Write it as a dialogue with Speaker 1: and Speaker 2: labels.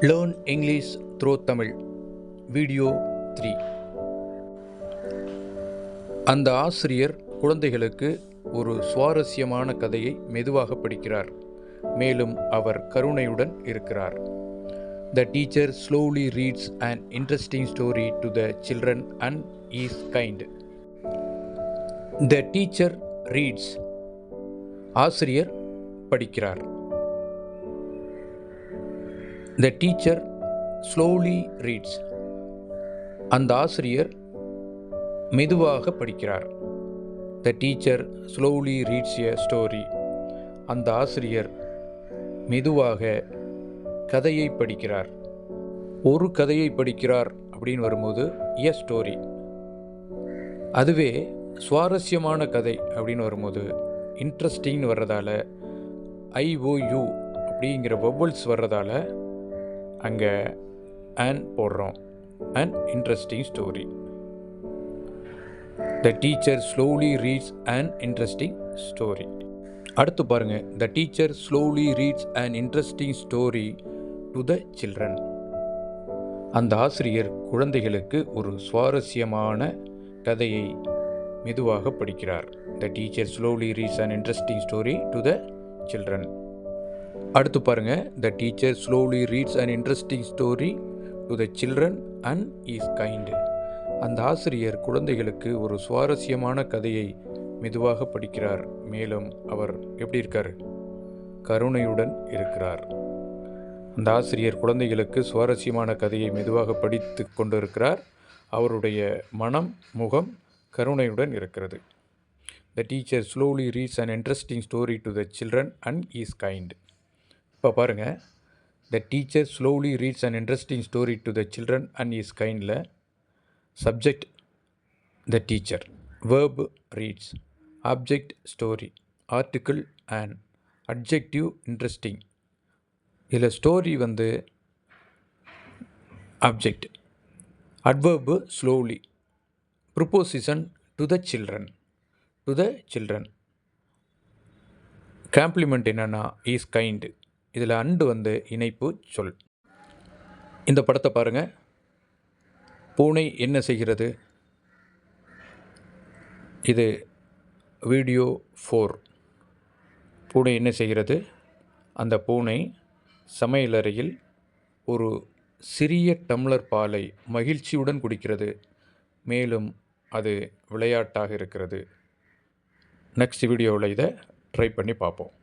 Speaker 1: Learn English throw Tamil video 3. அந்த ஆசிரியர் குழந்தைகளுக்கு ஒரு சுவாரஸ்யமான கதையை மெதுவாக படிக்கிறார், மேலும் அவர் கருணையுடன் இருக்கிறார். The teacher slowly reads an interesting story to the children and is kind. The teacher reads. ஆசிரியர் படிக்கிறார். The teacher slowly reads. அந்த ஆசிரியர் மெதுவாக படிக்கிறார். The teacher slowly reads a story. அந்த ஆசிரியர் மெதுவாக கதையை படிக்கிறார். ஒரு கதையை படிக்கிறார் அப்படின்னு வரும்போது a story. அதுவே சுவாரஸ்யமான கதை அப்படின்னு வரும்போது இன்ட்ரெஸ்டிங்னு வர்றதால IOU அப்படிங்கிற வவல்ஸ் வர்றதால அங்கே அண்ட் போடுறோம். And interesting story. The teacher slowly reads and interesting story. அடுத்து பாருங்கள். The teacher slowly reads and interesting story to the children. அந்த ஆசிரியர் குழந்தைகளுக்கு ஒரு சுவாரஸ்யமான கதையை மெதுவாக படிக்கிறார். த teacher slowly reads and interesting story to the children. அடுத்து பாருங்கள். The teacher slowly reads and interesting story to the children and is kind. அந்த ஆசிரியர் குழந்தைகளுக்கு ஒரு சுவாரஸ்யமான கதையை மெதுவாக படிக்கிறார், மேலும் அவர் எப்படி இருக்கார்? கருணையுடன் இருக்கிறார். அந்த ஆசிரியர் குழந்தைகளுக்கு சுவாரஸ்யமான கதையை மெதுவாக படித்து கொண்டிருக்கிறார். அவருடைய மனம், முகம் கருணையுடன் இருக்கிறது. The teacher slowly reads and interesting story to the children and is kind. இப்போ பாருங்கள். The teacher slowly reads and interesting story to the children and is கைண்டில் subject the teacher, verb reads, object story, article and, adjective interesting. இதில் story object, adverb slowly, preposition to the children, to the children. Complement என்னென்னா is kind. இதில் and இணைப்பு சொல். இந்த படத்தை பாருங்கள். பூனை என்ன செய்கிறது? இது வீடியோ 4. பூனை என்ன செய்கிறது? அந்த பூனை சமையலறையில் ஒரு சிறிய டம்ளர் பாலை மகிழ்ச்சியுடன் குடிக்கிறது, மேலும் அது விளையாட்டாக இருக்கிறது. நெக்ஸ்ட் வீடியோவில் இதை ட்ரை பண்ணி பார்ப்போம்.